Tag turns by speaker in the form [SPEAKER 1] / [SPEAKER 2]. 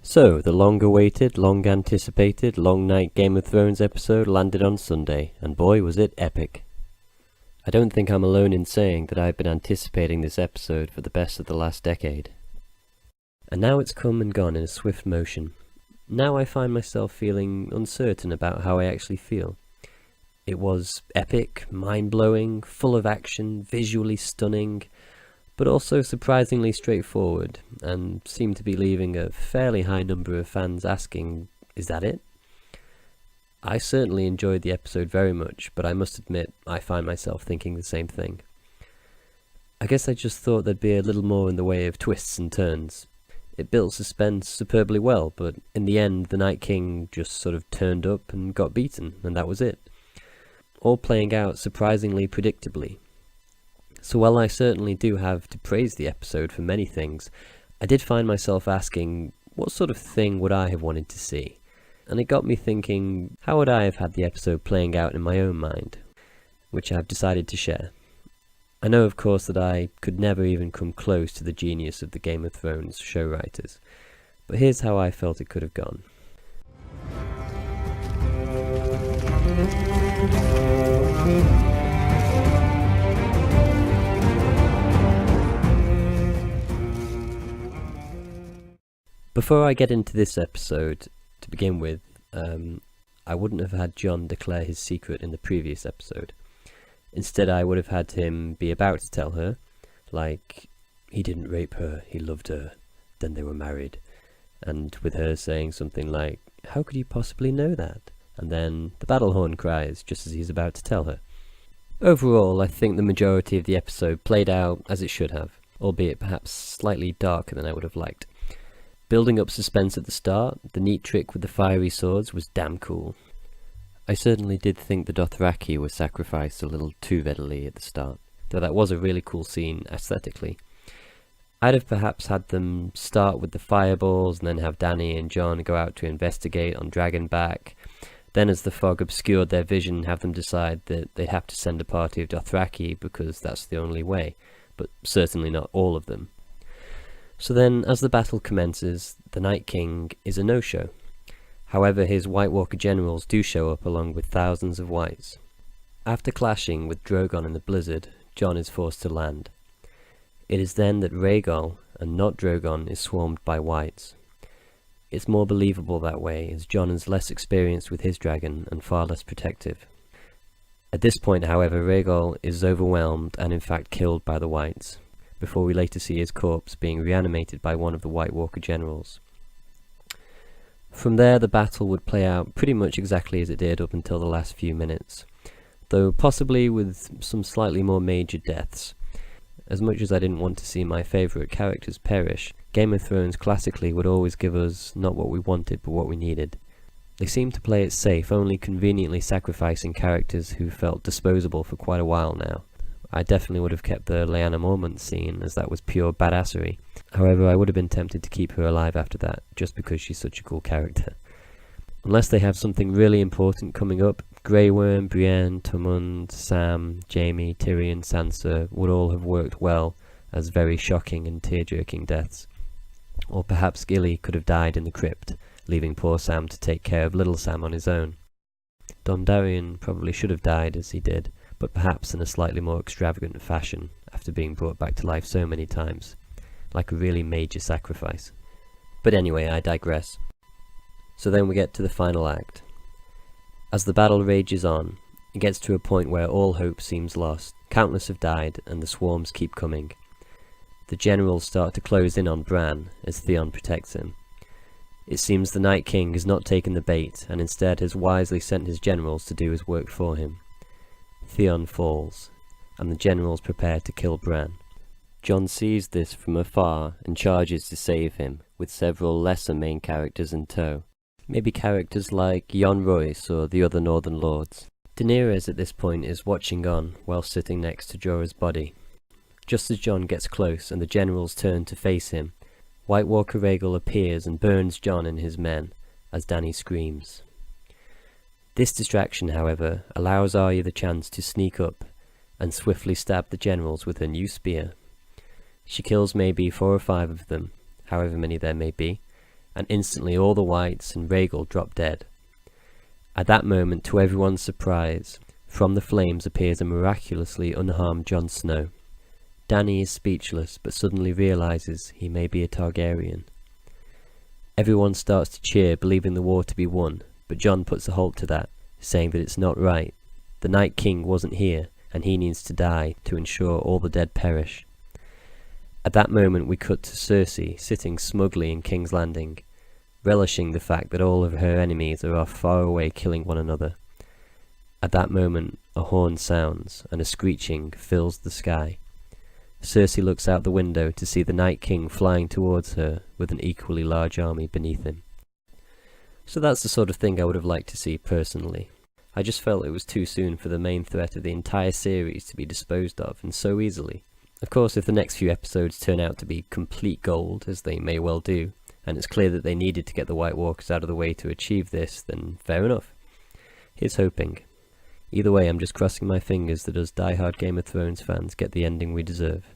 [SPEAKER 1] So, the long-awaited, long-anticipated, long-night Game of Thrones episode landed on Sunday, and boy was it epic. I don't think I'm alone in saying that I've been anticipating this episode for the best of the last decade. And now it's come and gone in a swift motion. Now I find myself feeling uncertain about how I actually feel. It was epic, mind-blowing, full of action, visually stunning, but also surprisingly straightforward, and seemed to be leaving a fairly high number of fans asking, is that it? I certainly enjoyed the episode very much, but I must admit I find myself thinking the same thing. I guess I just thought there'd be a little more in the way of twists and turns. It built suspense superbly well, but in the end the Night King just sort of turned up and got beaten, and that was it. All playing out surprisingly predictably. So while I certainly do have to praise the episode for many things, I did find myself asking, what sort of thing would I have wanted to see? And it got me thinking, how would I have had the episode playing out in my own mind? Which I've decided to share. I know of course that I could never even come close to the genius of the Game of Thrones show writers, but here's how I felt it could have gone. Before I get into this episode, to begin with, I wouldn't have had Jon declare his secret in the previous episode. Instead, I would have had him be about to tell her, like, he didn't rape her, he loved her, then they were married. And with her saying something like, how could you possibly know that? And then the battle horn cries just as he's about to tell her. Overall, I think the majority of the episode played out as it should have, albeit perhaps slightly darker than I would have liked. Building up suspense at the start, the neat trick with the fiery swords was damn cool. I certainly did think the Dothraki were sacrificed a little too readily at the start, though that was a really cool scene aesthetically. I'd have perhaps had them start with the fireballs and then have Dany and Jon go out to investigate on Dragonback. Then as the fog obscured their vision, have them decide that they'd have to send a party of Dothraki because that's the only way, but certainly not all of them. So then, as the battle commences, the Night King is a no-show. However, his White Walker generals do show up along with thousands of Whites. After clashing with Drogon in the blizzard, Jon is forced to land. It is then that Rhaegal, and not Drogon, is swarmed by Whites. It's more believable that way, as Jon is less experienced with his dragon and far less protective. At this point, however, Rhaegal is overwhelmed and in fact killed by the Whites, before we later see his corpse being reanimated by one of the White Walker generals. From there, the battle would play out pretty much exactly as it did up until the last few minutes, though possibly with some slightly more major deaths. As much as I didn't want to see my favourite characters perish, Game of Thrones classically would always give us not what we wanted but what we needed. They seemed to play it safe, only conveniently sacrificing characters who felt disposable for quite a while now. I definitely would have kept the Lyanna Mormont scene, as that was pure badassery. However, I would have been tempted to keep her alive after that, just because she's such a cool character. Unless they have something really important coming up, Grey Worm, Brienne, Tormund, Sam, Jaime, Tyrion, Sansa would all have worked well as very shocking and tear-jerking deaths. Or perhaps Gilly could have died in the crypt, leaving poor Sam to take care of little Sam on his own. Dondarrion probably should have died as he did, but perhaps in a slightly more extravagant fashion after being brought back to life so many times, like a really major sacrifice. But anyway, I digress. So then we get to the final act. As the battle rages on, it gets to a point where all hope seems lost, countless have died and the swarms keep coming. The generals start to close in on Bran as Theon protects him. It seems the Night King has not taken the bait and instead has wisely sent his generals to do his work for him. Theon falls, and the generals prepare to kill Bran. Jon sees this from afar and charges to save him, with several lesser main characters in tow. Maybe characters like Jon Royce or the other Northern Lords. Daenerys at this point is watching on while sitting next to Jorah's body. Just as Jon gets close and the generals turn to face him, White Walker Rhaegal appears and burns Jon and his men, as Dany screams. This distraction, however, allows Arya the chance to sneak up and swiftly stab the generals with her new spear. She kills maybe 4 or 5 of them, however many there may be, and instantly all the Whites and Rhaegal drop dead. At that moment, to everyone's surprise, from the flames appears a miraculously unharmed Jon Snow. Dany is speechless, but suddenly realizes he may be a Targaryen. Everyone starts to cheer, believing the war to be won, but Jon puts a halt to that, saying that it's not right. The Night King wasn't here, and he needs to die to ensure all the dead perish. At that moment we cut to Cersei sitting smugly in King's Landing, relishing the fact that all of her enemies are off far away killing one another. At that moment a horn sounds, and a screeching fills the sky. Cersei looks out the window to see the Night King flying towards her with an equally large army beneath him. So that's the sort of thing I would have liked to see personally. I just felt it was too soon for the main threat of the entire series to be disposed of, and so easily. Of course, if the next few episodes turn out to be complete gold, as they may well do, and it's clear that they needed to get the White Walkers out of the way to achieve this, then fair enough. Here's hoping. Either way, I'm just crossing my fingers that us die-hard Game of Thrones fans get the ending we deserve.